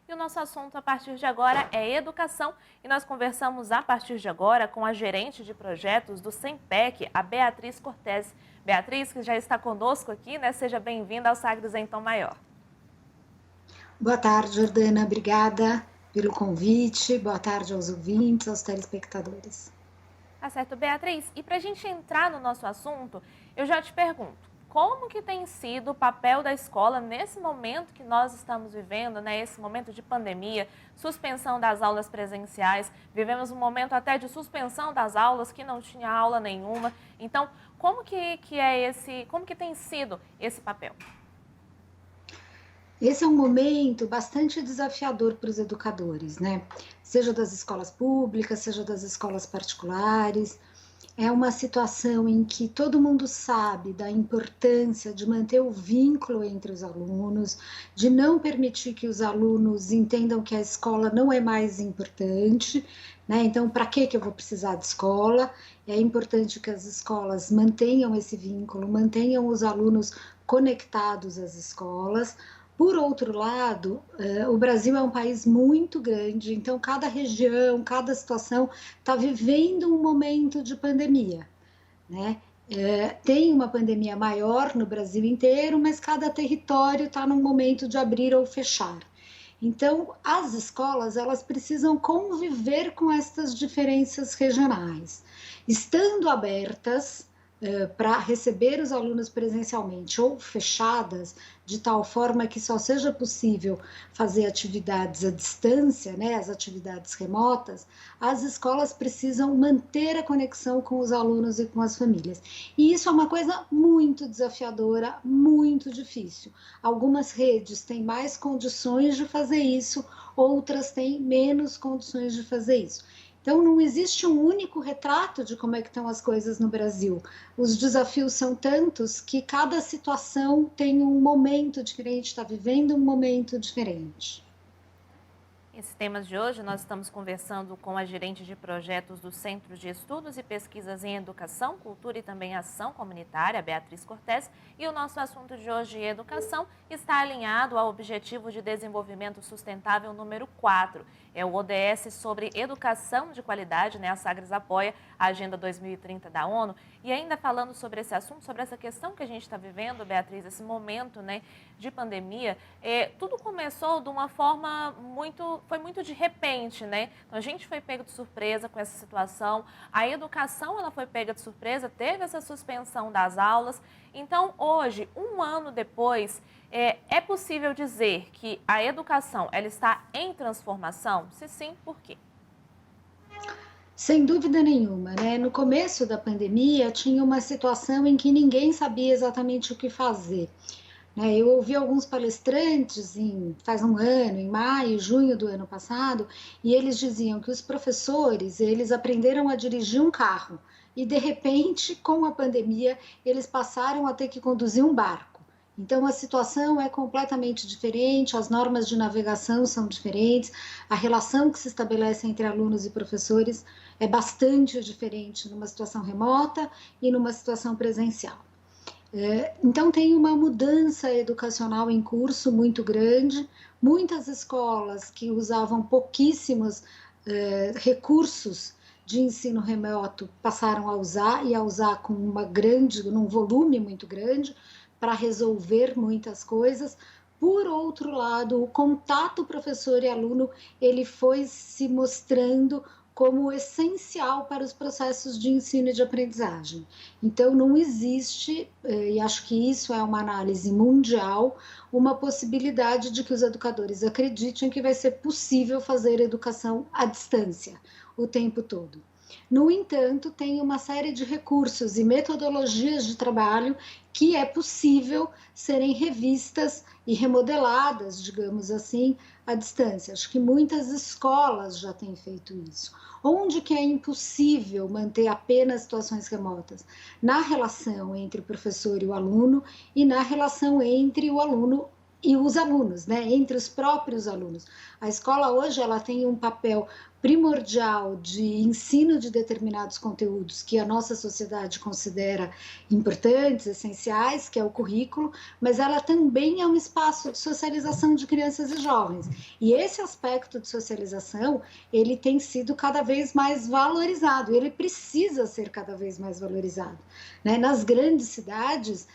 E o nosso assunto a partir de agora é educação e nós conversamos a partir de agora com a gerente de projetos do SEMPEC, a Beatriz Cortez. Beatriz, que já está conosco aqui, né? Seja bem-vinda ao Sagres em Tom Maior. Boa tarde, Jordana. Obrigada pelo convite. Boa tarde aos ouvintes, aos telespectadores. Tá certo, Beatriz. E para a gente entrar no nosso assunto, eu já te pergunto, como que tem sido o papel da escola nesse momento que nós estamos vivendo, né? Esse momento de pandemia, suspensão das aulas presenciais, vivemos um momento até de suspensão das aulas, que não tinha aula nenhuma. Então, como que tem sido esse papel? Esse é um momento bastante desafiador para os educadores, né? Seja das escolas públicas, seja das escolas particulares. É uma situação em que todo mundo sabe da importância de manter o vínculo entre os alunos, de não permitir que os alunos entendam que a escola não é mais importante, né? Então, para que eu vou precisar de escola? É importante que as escolas mantenham esse vínculo, mantenham os alunos conectados às escolas. Por outro lado, o Brasil é um país muito grande, então cada região, cada situação está vivendo um momento de pandemia, né? Tem uma pandemia maior no Brasil inteiro, mas cada território está num momento de abrir ou fechar. Então, as escolas, elas precisam conviver com essas diferenças regionais, estando abertas para receber os alunos presencialmente ou fechadas, de tal forma que só seja possível fazer atividades à distância, né, as atividades remotas, as escolas precisam manter a conexão com os alunos e com as famílias. E isso é uma coisa muito desafiadora, muito difícil. Algumas redes têm mais condições de fazer isso, outras têm menos condições de fazer isso. Então, não existe um único retrato de como é que estão as coisas no Brasil. Os desafios são tantos que cada situação tem um momento diferente, está vivendo um momento diferente. Esses temas de hoje, nós estamos conversando com a gerente de projetos do Centro de Estudos e Pesquisas em Educação, Cultura e também Ação Comunitária, Beatriz Cortez, e o nosso assunto de hoje, educação, está alinhado ao Objetivo de Desenvolvimento Sustentável número 4. É o ODS sobre educação de qualidade, né? A Sagres apoia a Agenda 2030 da ONU. E ainda falando sobre esse assunto, sobre essa questão que a gente está vivendo, Beatriz, esse momento, né, de pandemia, tudo começou de uma forma foi muito de repente, né? Então, a gente foi pego de surpresa com essa situação, a educação ela foi pega de surpresa, teve essa suspensão das aulas. Então, hoje, um ano depois, é possível dizer que a educação ela está em transformação? Se sim, por quê? Sem dúvida nenhuma, né? No começo da pandemia, tinha uma situação em que ninguém sabia exatamente o que fazer. Eu ouvi alguns palestrantes faz um ano, em maio, junho do ano passado, e eles diziam que os professores, eles aprenderam a dirigir um carro e, de repente, com a pandemia, eles passaram a ter que conduzir um barco. Então, a situação é completamente diferente, as normas de navegação são diferentes, a relação que se estabelece entre alunos e professores é bastante diferente numa situação remota e numa situação presencial. Então, tem uma mudança educacional em curso muito grande. Muitas escolas que usavam pouquíssimos recursos de ensino remoto passaram a usar e a usar com num volume muito grande para resolver muitas coisas. Por outro lado, o contato professor e aluno ele foi se mostrando como essencial para os processos de ensino e de aprendizagem. Então, não existe, e acho que isso é uma análise mundial, uma possibilidade de que os educadores acreditem que vai ser possível fazer educação à distância o tempo todo. No entanto, tem uma série de recursos e metodologias de trabalho que é possível serem revistas e remodeladas, digamos assim, à distância. Acho que muitas escolas já têm feito isso. Onde que é impossível manter apenas situações remotas? Na relação entre o professor e o aluno e na relação entre o aluno e os alunos, né, entre os próprios alunos. A escola hoje ela tem um papel primordial de ensino de determinados conteúdos que a nossa sociedade considera importantes, essenciais, que é o currículo, mas ela também é um espaço de socialização de crianças e jovens. E esse aspecto de socialização, ele tem sido cada vez mais valorizado, ele precisa ser cada vez mais valorizado, né? Nas grandes cidades,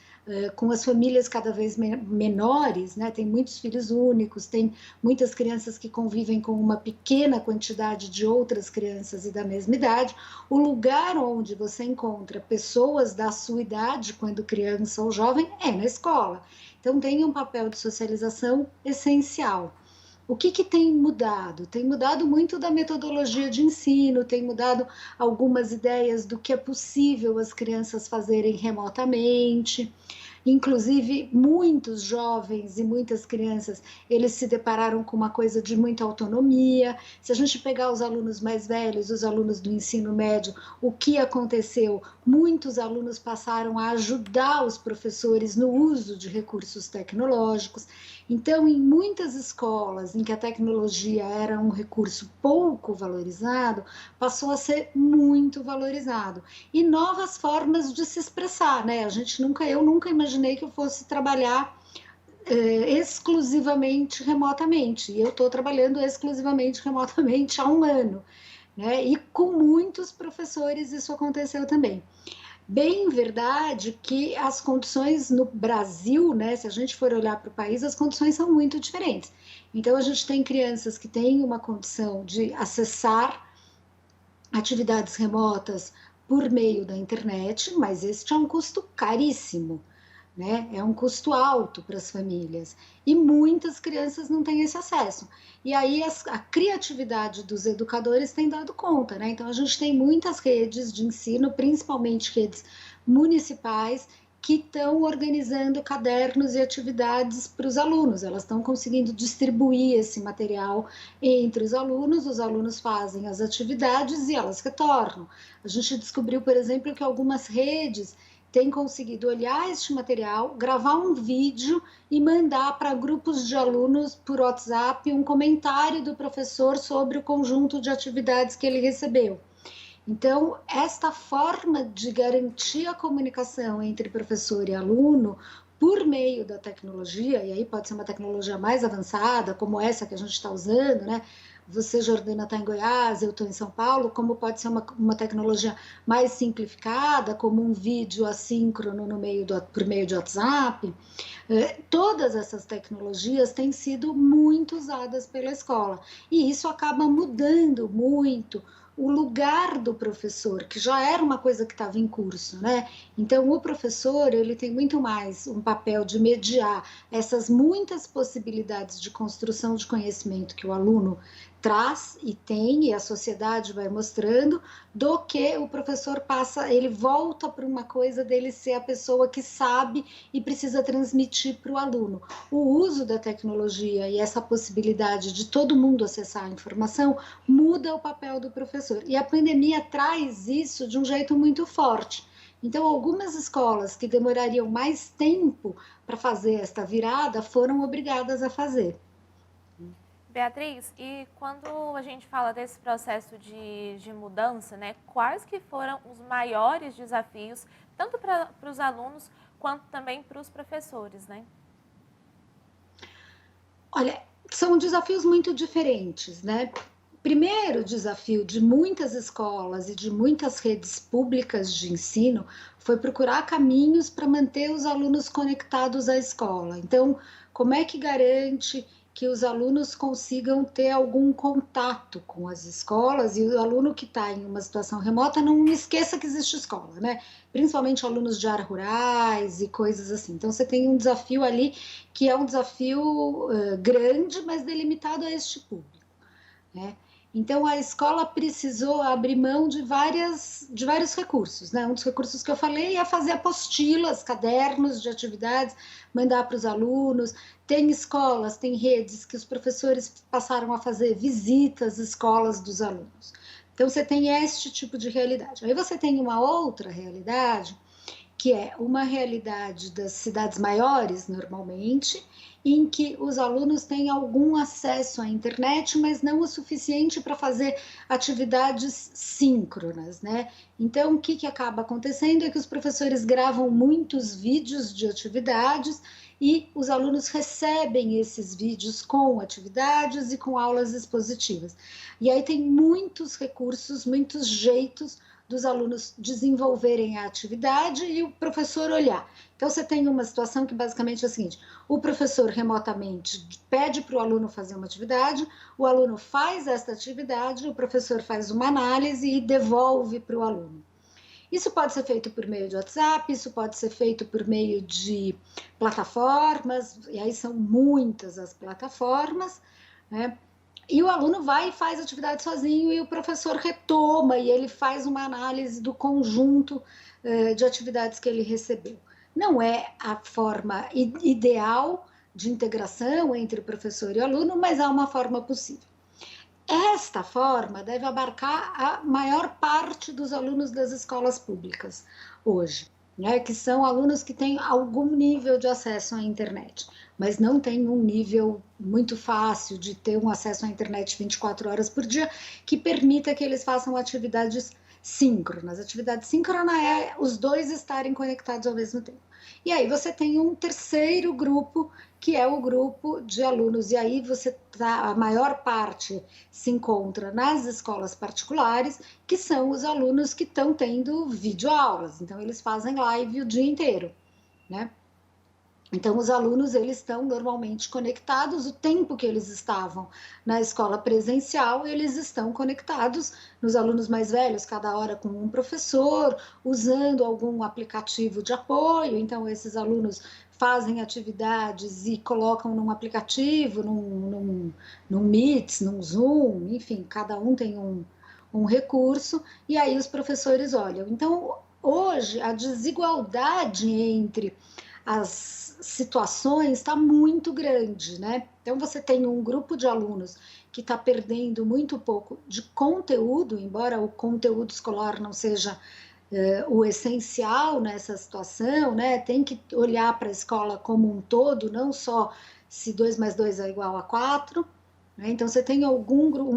com as famílias cada vez menores, né? Tem muitos filhos únicos, tem muitas crianças que convivem com uma pequena quantidade de outras crianças e da mesma idade. O lugar onde você encontra pessoas da sua idade, quando criança ou jovem, é na escola. Então, tem um papel de socialização essencial. O que tem mudado? Tem mudado muito da metodologia de ensino, tem mudado algumas ideias do que é possível as crianças fazerem remotamente. Inclusive, muitos jovens e muitas crianças, eles se depararam com uma coisa de muita autonomia. Se a gente pegar os alunos mais velhos, os alunos do ensino médio, o que aconteceu? Muitos alunos passaram a ajudar os professores no uso de recursos tecnológicos. Então, em muitas escolas em que a tecnologia era um recurso pouco valorizado, passou a ser muito valorizado. E novas formas de se expressar, né? Eu nunca imaginei que eu fosse trabalhar exclusivamente remotamente. E eu estou trabalhando exclusivamente remotamente há um ano, né? E com muitos professores isso aconteceu também. Bem verdade que as condições no Brasil, né, se a gente for olhar para o país, as condições são muito diferentes. Então, a gente tem crianças que têm uma condição de acessar atividades remotas por meio da internet, mas este é um custo caríssimo, né? É um custo alto para as famílias. E muitas crianças não têm esse acesso. E aí a criatividade dos educadores tem dado conta, né? Então a gente tem muitas redes de ensino, principalmente redes municipais, que estão organizando cadernos e atividades para os alunos. Elas estão conseguindo distribuir esse material entre os alunos fazem as atividades e elas retornam. A gente descobriu, por exemplo, que algumas redes tem conseguido olhar este material, gravar um vídeo e mandar para grupos de alunos por WhatsApp um comentário do professor sobre o conjunto de atividades que ele recebeu. Então, esta forma de garantir a comunicação entre professor e aluno por meio da tecnologia, e aí pode ser uma tecnologia mais avançada, como essa que a gente está usando, né? Você, Jordana, está em Goiás, eu estou em São Paulo, como pode ser uma tecnologia mais simplificada, como um vídeo assíncrono por meio de WhatsApp. Todas essas tecnologias têm sido muito usadas pela escola, e isso acaba mudando muito o lugar do professor, que já era uma coisa que estava em curso, né? Então, o professor, ele tem muito mais um papel de mediar essas muitas possibilidades de construção de conhecimento que o aluno traz e tem, e a sociedade vai mostrando, do que o professor ele volta para uma coisa dele ser a pessoa que sabe e precisa transmitir para o aluno. O uso da tecnologia e essa possibilidade de todo mundo acessar a informação muda o papel do professor. E a pandemia traz isso de um jeito muito forte. Então, algumas escolas que demorariam mais tempo para fazer esta virada foram obrigadas a fazer. Beatriz, e quando a gente fala desse processo de mudança, né, quais que foram os maiores desafios, tanto para os alunos quanto também para os professores, né? Olha, são desafios muito diferentes, né? Primeiro desafio de muitas escolas e de muitas redes públicas de ensino foi procurar caminhos para manter os alunos conectados à escola. Então, como é que garante que os alunos consigam ter algum contato com as escolas e o aluno que está em uma situação remota não esqueça que existe escola, né? Principalmente alunos de áreas rurais e coisas assim. Então, você tem um desafio ali que é um desafio grande, mas delimitado a este público, né? Então, a escola precisou abrir mão de vários recursos, né? Um dos recursos que eu falei é fazer apostilas, cadernos de atividades, mandar para os alunos. Tem escolas, tem redes que os professores passaram a fazer visitas às escolas dos alunos. Então, você tem este tipo de realidade. Aí você tem uma outra realidade que é uma realidade das cidades maiores, normalmente, em que os alunos têm algum acesso à internet, mas não o suficiente para fazer atividades síncronas, né? Então, o que acaba acontecendo é que os professores gravam muitos vídeos de atividades e os alunos recebem esses vídeos com atividades e com aulas expositivas. E aí tem muitos recursos, muitos jeitos dos alunos desenvolverem a atividade e o professor olhar. Então, você tem uma situação que basicamente é a seguinte: o professor remotamente pede para o aluno fazer uma atividade, o aluno faz essa atividade, o professor faz uma análise e devolve para o aluno. Isso pode ser feito por meio de WhatsApp, isso pode ser feito por meio de plataformas, e aí são muitas as plataformas, né? E o aluno vai e faz a atividade sozinho e o professor retoma e ele faz uma análise do conjunto de atividades que ele recebeu. Não é a forma ideal de integração entre o professor e o aluno, mas é uma forma possível. Esta forma deve abarcar a maior parte dos alunos das escolas públicas hoje, né, que são alunos que têm algum nível de acesso à internet, mas não têm um nível muito fácil de ter um acesso à internet 24 horas por dia, que permita que eles façam atividades síncronas. Atividade síncrona é os dois estarem conectados ao mesmo tempo. E aí você tem um terceiro grupo, que é o grupo de alunos, e aí a maior parte se encontra nas escolas particulares, que são os alunos que estão tendo videoaulas, então eles fazem live o dia inteiro, né? Então, os alunos, eles estão normalmente conectados, o tempo que eles estavam na escola presencial, eles estão conectados, nos alunos mais velhos, cada hora com um professor, usando algum aplicativo de apoio, então esses alunos fazem atividades e colocam num aplicativo, num Meet, num Zoom, enfim, cada um tem um recurso, e aí os professores olham. Então, hoje, a desigualdade entre as situações está muito grande, né? Então você tem um grupo de alunos que está perdendo muito pouco de conteúdo, embora o conteúdo escolar não seja o essencial nessa situação, né? Tem que olhar para a escola como um todo, não só se 2 mais 2 é igual a 4, né? Então você tem um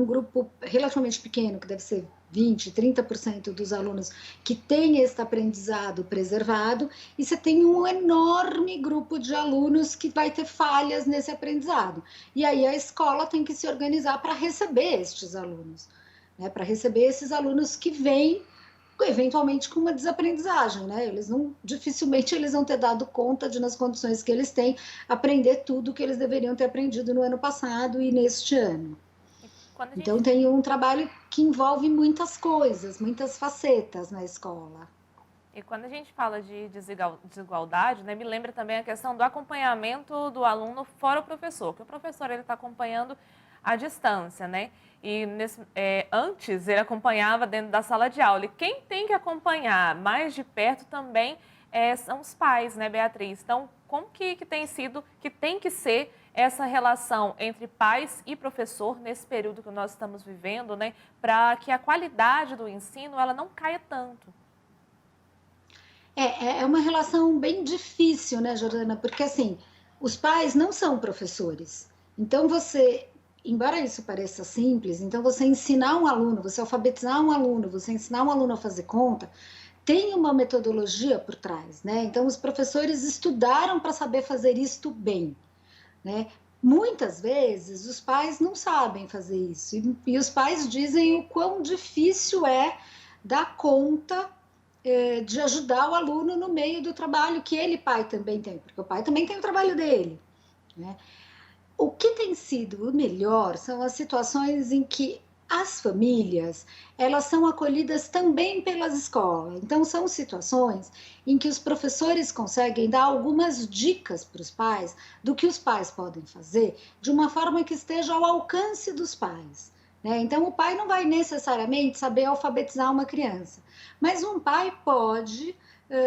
grupo relativamente pequeno, que deve ser 20%, 30% dos alunos que tem esse aprendizado preservado, e você tem um enorme grupo de alunos que vai ter falhas nesse aprendizado. E aí a escola tem que se organizar para receber estes alunos, né? Para receber esses alunos que vêm eventualmente com uma desaprendizagem, né? Dificilmente eles vão ter dado conta de, nas condições que eles têm, aprender tudo que eles deveriam ter aprendido no ano passado e neste ano. Então, tem um trabalho que envolve muitas coisas, muitas facetas na escola. E quando a gente fala de desigualdade, né, me lembra também a questão do acompanhamento do aluno fora o professor, que o professor está acompanhando à distância, né? E antes ele acompanhava dentro da sala de aula. E quem tem que acompanhar mais de perto também são os pais, né, Beatriz? Então, como que tem sido, que tem que ser essa relação entre pais e professor nesse período que nós estamos vivendo, né, para que a qualidade do ensino ela não caia tanto? É uma relação bem difícil, né, Jordana? Porque, assim, os pais não são professores. Então, embora isso pareça simples, então você ensinar um aluno, você alfabetizar um aluno, você ensinar um aluno a fazer conta, tem uma metodologia por trás, né? Então, os professores estudaram para saber fazer isto bem, né? Muitas vezes os pais não sabem fazer isso e os pais dizem o quão difícil é dar conta de ajudar o aluno no meio do trabalho que ele, pai, também tem, porque o pai também tem o trabalho dele, né? O que tem sido o melhor são as situações em que as famílias, elas são acolhidas também pelas escolas. Então, são situações em que os professores conseguem dar algumas dicas para os pais do que os pais podem fazer de uma forma que esteja ao alcance dos pais, né? Então, o pai não vai necessariamente saber alfabetizar uma criança, mas um pai pode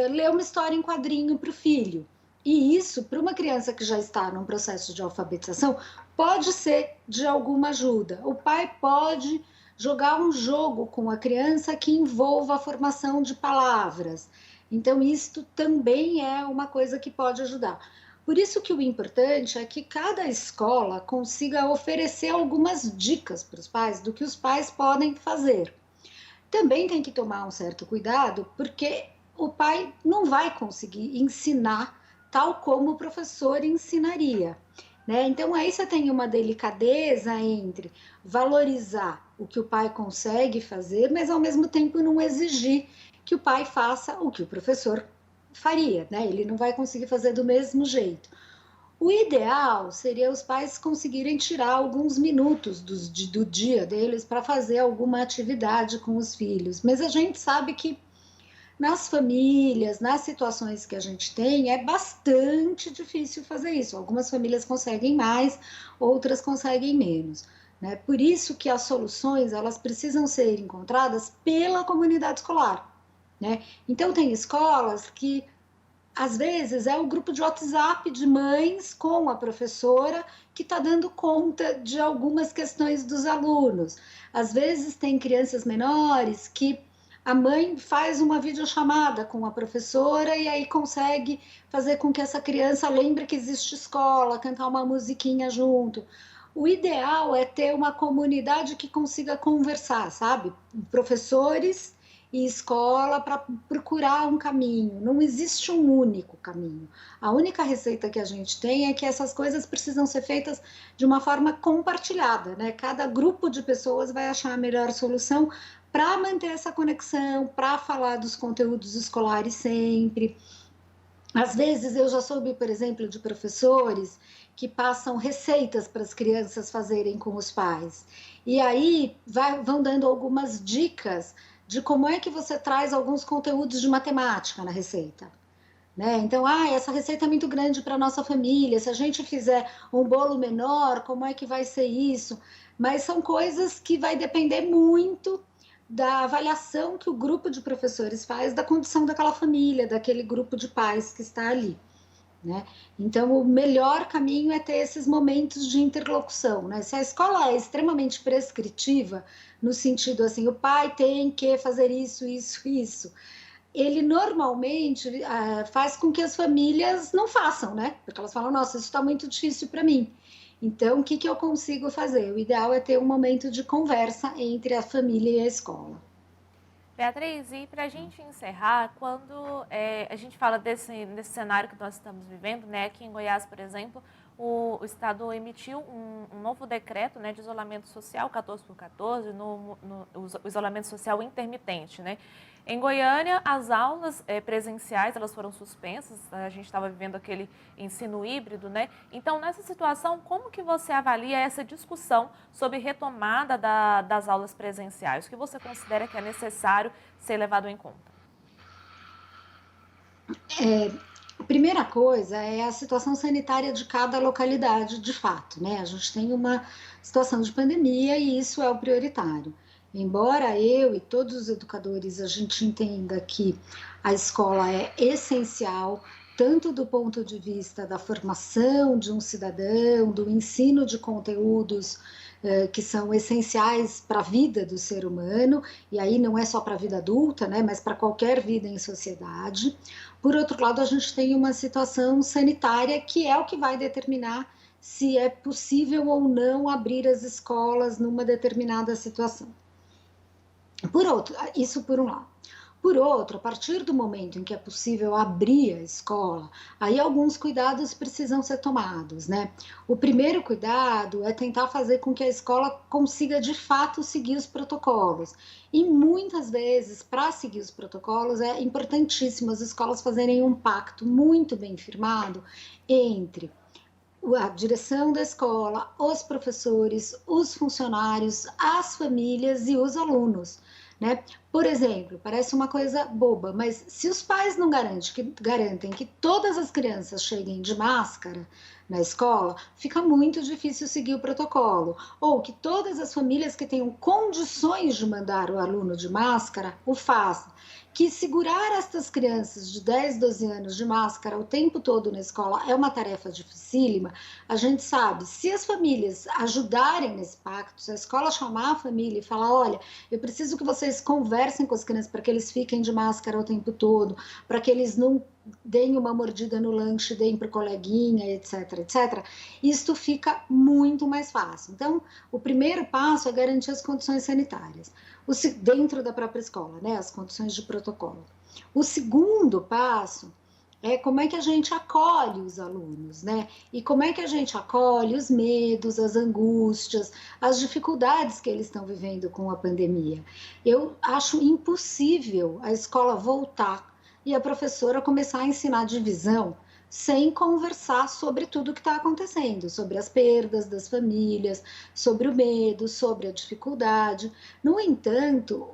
ler uma história em quadrinho para o filho. E isso, para uma criança que já está num processo de alfabetização, pode ser de alguma ajuda. O pai pode jogar um jogo com a criança que envolva a formação de palavras. Então, isto também é uma coisa que pode ajudar. Por isso que o importante é que cada escola consiga oferecer algumas dicas para os pais do que os pais podem fazer. Também tem que tomar um certo cuidado, porque o pai não vai conseguir ensinar tal como o professor ensinaria. Né? Então, aí você tem uma delicadeza entre valorizar o que o pai consegue fazer, mas ao mesmo tempo não exigir que o pai faça o que o professor faria. Né? Ele não vai conseguir fazer do mesmo jeito. O ideal seria os pais conseguirem tirar alguns minutos do dia deles para fazer alguma atividade com os filhos. Mas a gente sabe que nas famílias, nas situações que a gente tem, é bastante difícil fazer isso. Algumas famílias conseguem mais, outras conseguem menos. Né? Por isso que as soluções elas precisam ser encontradas pela comunidade escolar. Né? Então, tem escolas que às vezes é o grupo de WhatsApp de mães com a professora que está dando conta de algumas questões dos alunos. Às vezes tem crianças menores que a mãe faz uma videochamada com a professora e aí consegue fazer com que essa criança lembre que existe escola, cantar uma musiquinha junto. O ideal é ter uma comunidade que consiga conversar, sabe? Professores e escola para procurar um caminho. Não existe um único caminho. A única receita que a gente tem é que essas coisas precisam ser feitas de uma forma compartilhada, né? Cada grupo de pessoas vai achar a melhor solução para manter essa conexão, para falar dos conteúdos escolares sempre. Às vezes eu já soube, por exemplo, de professores que passam receitas para as crianças fazerem com os pais. E aí vão dando algumas dicas de como é que você traz alguns conteúdos de matemática na receita. Né? Então, essa receita é muito grande para a nossa família, se a gente fizer um bolo menor, como é que vai ser isso? Mas são coisas que vai depender muito da avaliação que o grupo de professores faz da condição daquela família, daquele grupo de pais que está ali. Né? Então, o melhor caminho é ter esses momentos de interlocução. Né? Se a escola é extremamente prescritiva, no sentido assim, o pai tem que fazer isso, isso, isso, ele normalmente faz com que as famílias não façam, né? Porque elas falam, nossa, isso está muito difícil para mim. Então, o que eu consigo fazer? O ideal é ter um momento de conversa entre a família e a escola. Beatriz, e para a gente encerrar, quando a gente fala desse cenário que nós estamos vivendo, né, aqui em Goiás, por exemplo, o Estado emitiu um novo decreto, né, de isolamento social, 14x14, o isolamento social intermitente, né? Em Goiânia, as aulas presenciais, elas foram suspensas, a gente estava vivendo aquele ensino híbrido, né? Então, nessa situação, como que você avalia essa discussão sobre retomada das aulas presenciais? O que você considera que é necessário ser levado em conta? A primeira coisa é a situação sanitária de cada localidade, de fato, né? A gente tem uma situação de pandemia e isso é o prioritário. Embora eu e todos os educadores a gente entenda que a escola é essencial, tanto do ponto de vista da formação de um cidadão, do ensino de conteúdos que são essenciais para a vida do ser humano, e aí não é só para a vida adulta, né, mas para qualquer vida em sociedade. Por outro lado, a gente tem uma situação sanitária que é o que vai determinar se é possível ou não abrir as escolas numa determinada situação. Isso por um lado. Por outro, a partir do momento em que é possível abrir a escola, aí alguns cuidados precisam ser tomados, né? O primeiro cuidado é tentar fazer com que a escola consiga de fato seguir os protocolos. E muitas vezes, para seguir os protocolos, é importantíssimo as escolas fazerem um pacto muito bem firmado entre a direção da escola, os professores, os funcionários, as famílias e os alunos. Né? Por exemplo, parece uma coisa boba, mas se os pais não garantem que todas as crianças cheguem de máscara na escola, fica muito difícil seguir o protocolo. Ou que todas as famílias que tenham condições de mandar o aluno de máscara o façam. Que segurar estas crianças de 10, 12 anos de máscara o tempo todo na escola é uma tarefa dificílima, a gente sabe, se as famílias ajudarem nesse pacto, se a escola chamar a família e falar, olha, eu preciso que vocês conversem conversem com as crianças para que eles fiquem de máscara o tempo todo, para que eles não deem uma mordida no lanche, deem para o coleguinha, etc, etc, isto fica muito mais fácil. Então, o primeiro passo é garantir as condições sanitárias, dentro da própria escola, né, as condições de protocolo. O segundo passo é como é que a gente acolhe os alunos, né? E como é que a gente acolhe os medos, as angústias, as dificuldades que eles estão vivendo com a pandemia. Eu acho impossível a escola voltar e a professora começar a ensinar divisão sem conversar sobre tudo o que está acontecendo, sobre as perdas das famílias, sobre o medo, sobre a dificuldade. No entanto,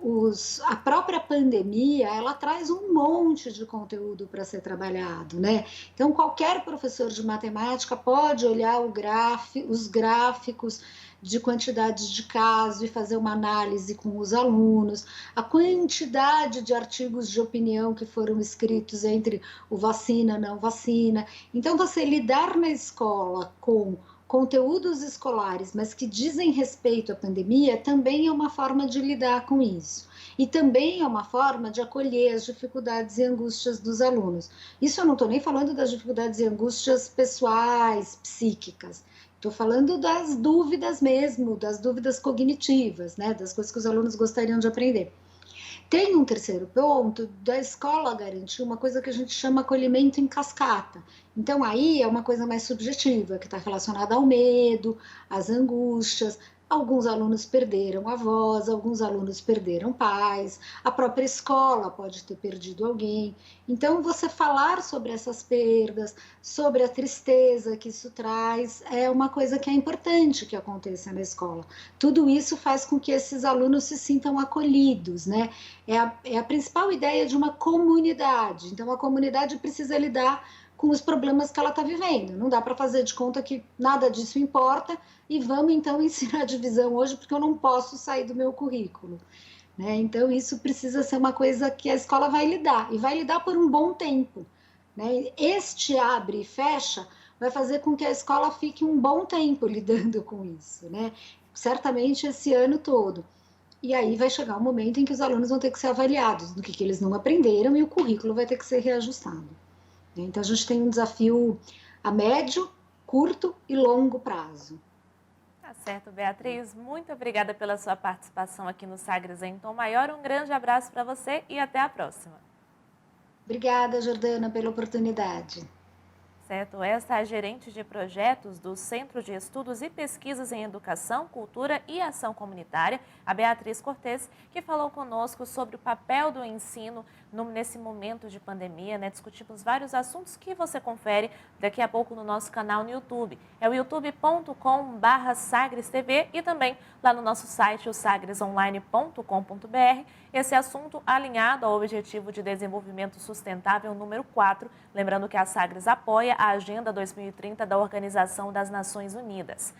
a própria pandemia, ela traz um monte de conteúdo para ser trabalhado, né? Então, qualquer professor de matemática pode olhar os gráficos de quantidades de casos e fazer uma análise com os alunos, a quantidade de artigos de opinião que foram escritos entre o vacina, não vacina. Então, você lidar na escola com conteúdos escolares, mas que dizem respeito à pandemia, também é uma forma de lidar com isso. E também é uma forma de acolher as dificuldades e angústias dos alunos. Isso eu não estou nem falando das dificuldades e angústias pessoais, psíquicas. Estou falando das dúvidas mesmo, das dúvidas cognitivas, né? Das coisas que os alunos gostariam de aprender. Tem um terceiro ponto da escola garantir uma coisa que a gente chama acolhimento em cascata. Então, aí é uma coisa mais subjetiva, que está relacionada ao medo, às angústias. Alguns alunos perderam avós, alguns alunos perderam pais, a própria escola pode ter perdido alguém. Então, você falar sobre essas perdas, sobre a tristeza que isso traz, é uma coisa que é importante que aconteça na escola. Tudo isso faz com que esses alunos se sintam acolhidos, né? É a principal ideia de uma comunidade. Então, a comunidade precisa lidar com os problemas que ela está vivendo. Não dá para fazer de conta que nada disso importa e vamos então ensinar divisão hoje porque eu não posso sair do meu currículo, né? Então isso precisa ser uma coisa que a escola vai lidar e vai lidar por um bom tempo, né? Este abre e fecha vai fazer com que a escola fique um bom tempo lidando com isso, né? Certamente esse ano todo. E aí vai chegar um momento em que os alunos vão ter que ser avaliados do que eles não aprenderam e o currículo vai ter que ser reajustado. Então, a gente tem um desafio a médio, curto e longo prazo. Tá certo, Beatriz. Muito obrigada pela sua participação aqui no Sagres em Tom Maior. Um grande abraço para você e até a próxima. Obrigada, Jordana, pela oportunidade. Certo, essa é a gerente de projetos do Centro de Estudos e Pesquisas em Educação, Cultura e Ação Comunitária, a Beatriz Cortes, que falou conosco sobre o papel do ensino nesse momento de pandemia, né? Discutimos vários assuntos que você confere daqui a pouco no nosso canal no YouTube. É o youtube.com/SagresTV e também lá no nosso site, o sagresonline.com.br. Esse assunto alinhado ao Objetivo de Desenvolvimento Sustentável número 4, lembrando que a Sagres apoia a Agenda 2030 da Organização das Nações Unidas.